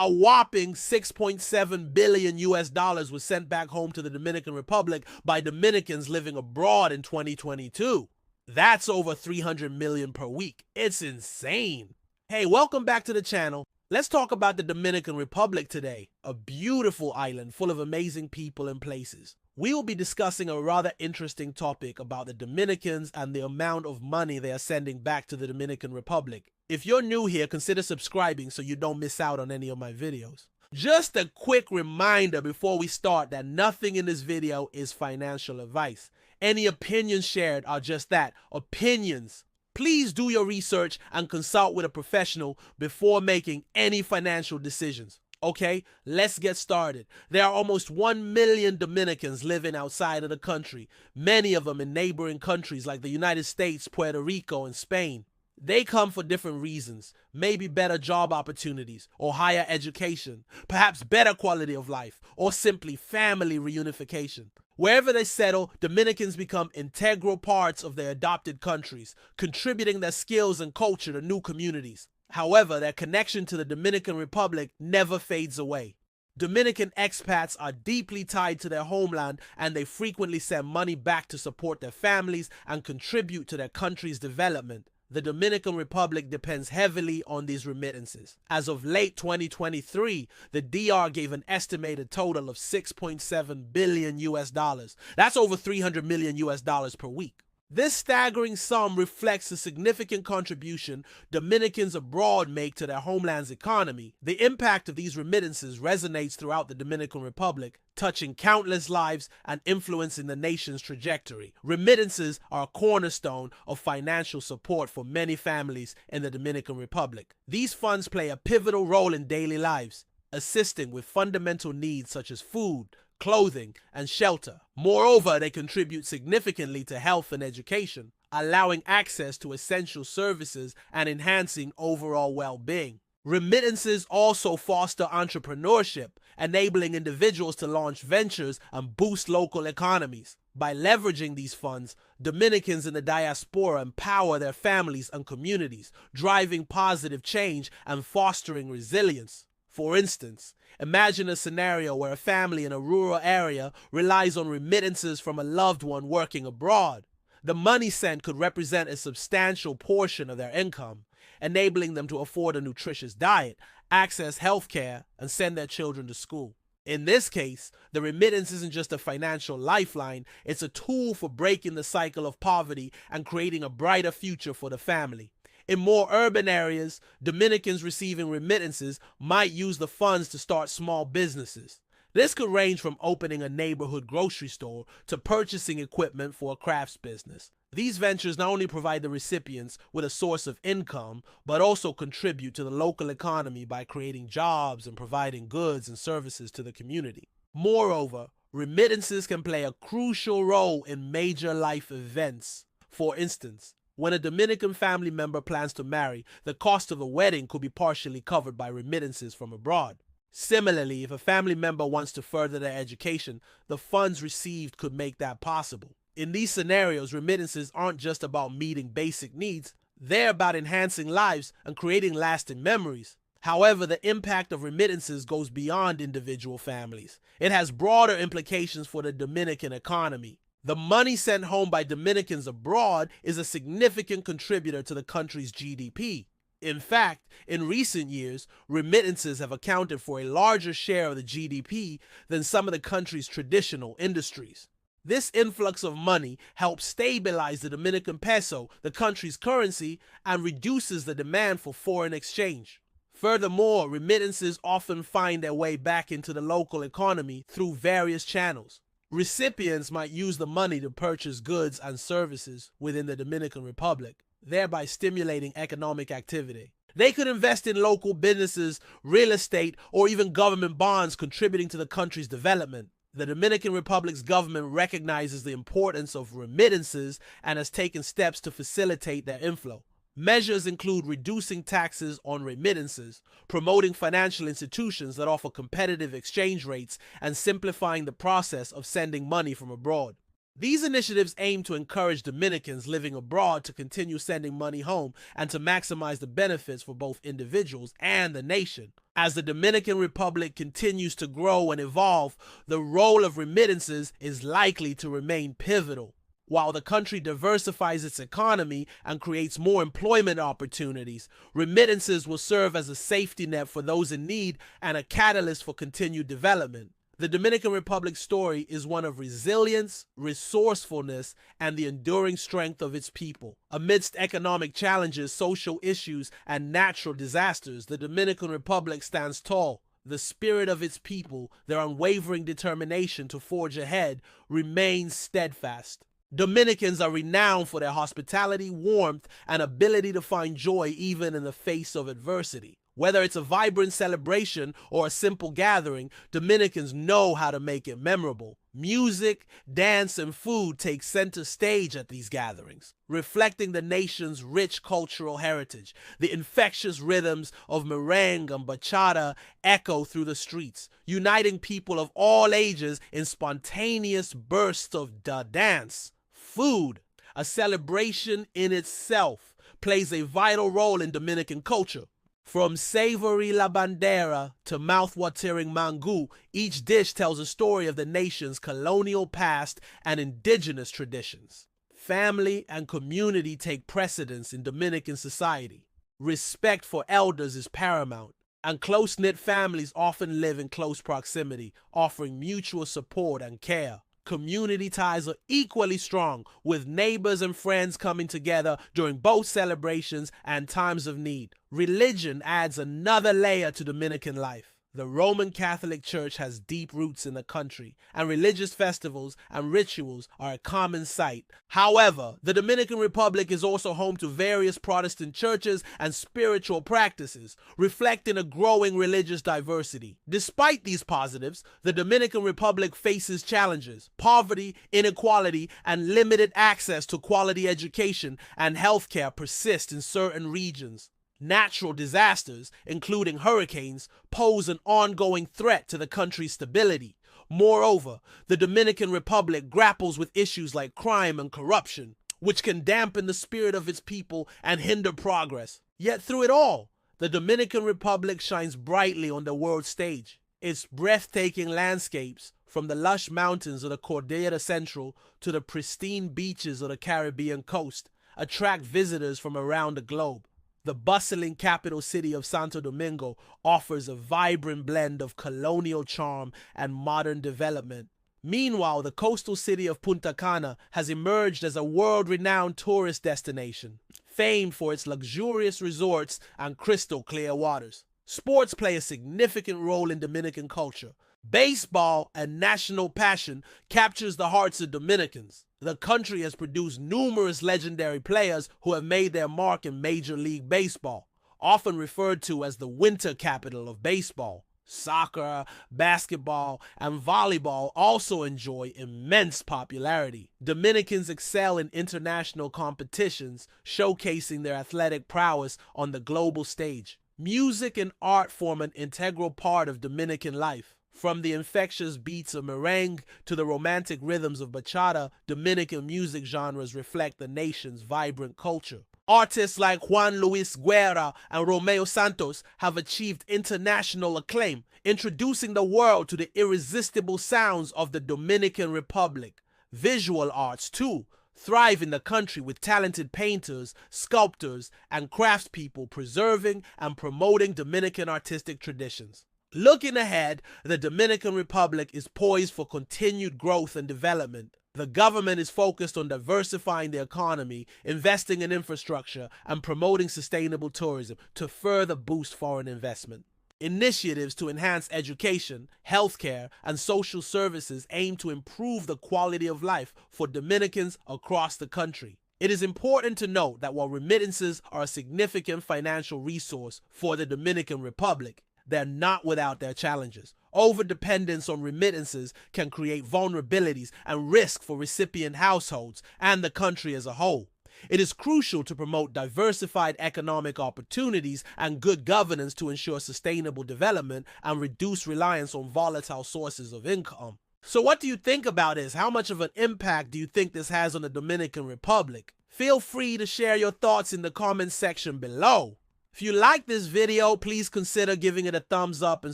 A whopping 6.7 billion US dollars was sent back home to the Dominican Republic by Dominicans living abroad in 2022. That's over 300 million per week. It's insane. Hey, welcome back to the channel. Let's talk about the Dominican Republic today, a beautiful island full of amazing people and places. We will be discussing a rather interesting topic about the Dominicans and the amount of money they are sending back to the Dominican Republic. If you're new here, consider subscribing so you don't miss out on any of my videos. Just a quick reminder before we start that nothing in this video is financial advice. Any opinions shared are just that, opinions. Please do your research and consult with a professional before making any financial decisions. Okay, let's get started. There are almost 1 million Dominicans living outside of the country, many of them in neighboring countries like the United States, Puerto Rico, and Spain. They come for different reasons, maybe better job opportunities or higher education, perhaps better quality of life, or simply family reunification. Wherever they settle, Dominicans become integral parts of their adopted countries, contributing their skills and culture to new communities. However, their connection to the Dominican Republic never fades away. Dominican expats are deeply tied to their homeland, and they frequently send money back to support their families and contribute to their country's development. The Dominican Republic depends heavily on these remittances. As of late 2023, the DR gave an estimated total of 6.7 billion US dollars. That's over 300 million US dollars per week. This staggering sum reflects the significant contribution Dominicans abroad make to their homeland's economy. The impact of these remittances resonates throughout the Dominican Republic, touching countless lives and influencing the nation's trajectory. Remittances are a cornerstone of financial support for many families in the Dominican Republic. These funds play a pivotal role in daily lives, assisting with fundamental needs such as food, clothing, and shelter. Moreover, they contribute significantly to health and education, allowing access to essential services and enhancing overall well-being. Remittances also foster entrepreneurship, enabling individuals to launch ventures and boost local economies. By leveraging these funds, Dominicans in the diaspora empower their families and communities, driving positive change and fostering resilience. For instance, imagine a scenario where a family in a rural area relies on remittances from a loved one working abroad. The money sent could represent a substantial portion of their income, enabling them to afford a nutritious diet, access health care, and send their children to school. In this case, the remittance isn't just a financial lifeline, it's a tool for breaking the cycle of poverty and creating a brighter future for the family. In more urban areas, Dominicans receiving remittances might use the funds to start small businesses. This could range from opening a neighborhood grocery store to purchasing equipment for a crafts business. These ventures not only provide the recipients with a source of income, but also contribute to the local economy by creating jobs and providing goods and services to the community. Moreover, remittances can play a crucial role in major life events. For instance, when a Dominican family member plans to marry, the cost of a wedding could be partially covered by remittances from abroad. Similarly, if a family member wants to further their education, the funds received could make that possible. In these scenarios, remittances aren't just about meeting basic needs, they're about enhancing lives and creating lasting memories. However, the impact of remittances goes beyond individual families. It has broader implications for the Dominican economy. The money sent home by Dominicans abroad is a significant contributor to the country's GDP. In fact, in recent years, remittances have accounted for a larger share of the GDP than some of the country's traditional industries. This influx of money helps stabilize the Dominican peso, the country's currency, and reduces the demand for foreign exchange. Furthermore, remittances often find their way back into the local economy through various channels. Recipients might use the money to purchase goods and services within the Dominican Republic, thereby stimulating economic activity. They could invest in local businesses, real estate, or even government bonds, contributing to the country's development. The Dominican Republic's government recognizes the importance of remittances and has taken steps to facilitate their inflow. Measures include reducing taxes on remittances, promoting financial institutions that offer competitive exchange rates, and simplifying the process of sending money from abroad. These initiatives aim to encourage Dominicans living abroad to continue sending money home and to maximize the benefits for both individuals and the nation. As the Dominican Republic continues to grow and evolve, the role of remittances is likely to remain pivotal. While the country diversifies its economy and creates more employment opportunities, remittances will serve as a safety net for those in need and a catalyst for continued development. The Dominican Republic's story is one of resilience, resourcefulness, and the enduring strength of its people. Amidst economic challenges, social issues, and natural disasters, the Dominican Republic stands tall. The spirit of its people, their unwavering determination to forge ahead, remains steadfast. Dominicans are renowned for their hospitality, warmth, and ability to find joy even in the face of adversity. Whether it's a vibrant celebration or a simple gathering, Dominicans know how to make it memorable. Music, dance, and food take center stage at these gatherings, reflecting the nation's rich cultural heritage. The infectious rhythms of merengue and bachata echo through the streets, uniting people of all ages in spontaneous bursts of dance. Food, a celebration in itself, plays a vital role in Dominican culture. From savory la bandera to mouth-watering mango, each dish tells a story of the nation's colonial past and indigenous traditions. Family and community take precedence in Dominican society. Respect for elders is paramount, and close-knit families often live in close proximity, offering mutual support and care. Community ties are equally strong, with neighbors and friends coming together during both celebrations and times of need. Religion adds another layer to Dominican life. The Roman Catholic Church has deep roots in the country, and religious festivals and rituals are a common sight. However, the Dominican Republic is also home to various Protestant churches and spiritual practices, reflecting a growing religious diversity. Despite these positives, the Dominican Republic faces challenges. Poverty, inequality, and limited access to quality education and healthcare persist in certain regions. Natural disasters, including hurricanes, pose an ongoing threat to the country's stability. Moreover, the Dominican Republic grapples with issues like crime and corruption, which can dampen the spirit of its people and hinder progress. Yet through it all, the Dominican Republic shines brightly on the world stage. Its breathtaking landscapes, from the lush mountains of the Cordillera Central to the pristine beaches of the Caribbean coast, attract visitors from around the globe. The bustling capital city of Santo Domingo offers a vibrant blend of colonial charm and modern development. Meanwhile, the coastal city of Punta Cana has emerged as a world-renowned tourist destination, famed for its luxurious resorts and crystal-clear waters. Sports play a significant role in Dominican culture. Baseball, a national passion, captures the hearts of Dominicans. The country has produced numerous legendary players who have made their mark in Major League Baseball, often referred to as the winter capital of baseball. Soccer, basketball, and volleyball also enjoy immense popularity. Dominicans excel in international competitions, showcasing their athletic prowess on the global stage. Music and art form an integral part of Dominican life. From the infectious beats of merengue to the romantic rhythms of bachata, Dominican music genres reflect the nation's vibrant culture. Artists like Juan Luis Guerra and Romeo Santos have achieved international acclaim, introducing the world to the irresistible sounds of the Dominican Republic. Visual arts, too, thrive in the country with talented painters, sculptors, and craftspeople preserving and promoting Dominican artistic traditions. Looking ahead, the Dominican Republic is poised for continued growth and development. The government is focused on diversifying the economy, investing in infrastructure, and promoting sustainable tourism to further boost foreign investment. Initiatives to enhance education, healthcare, and social services aim to improve the quality of life for Dominicans across the country. It is important to note that while remittances are a significant financial resource for the Dominican Republic, they're not without their challenges. Overdependence on remittances can create vulnerabilities and risk for recipient households and the country as a whole. It is crucial to promote diversified economic opportunities and good governance to ensure sustainable development and reduce reliance on volatile sources of income. So what do you think about this? How much of an impact do you think this has on the Dominican Republic? Feel free to share your thoughts in the comments section below. If you like this video, please consider giving it a thumbs up and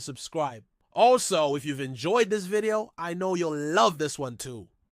subscribe. Also, if you've enjoyed this video, I know you'll love this one too.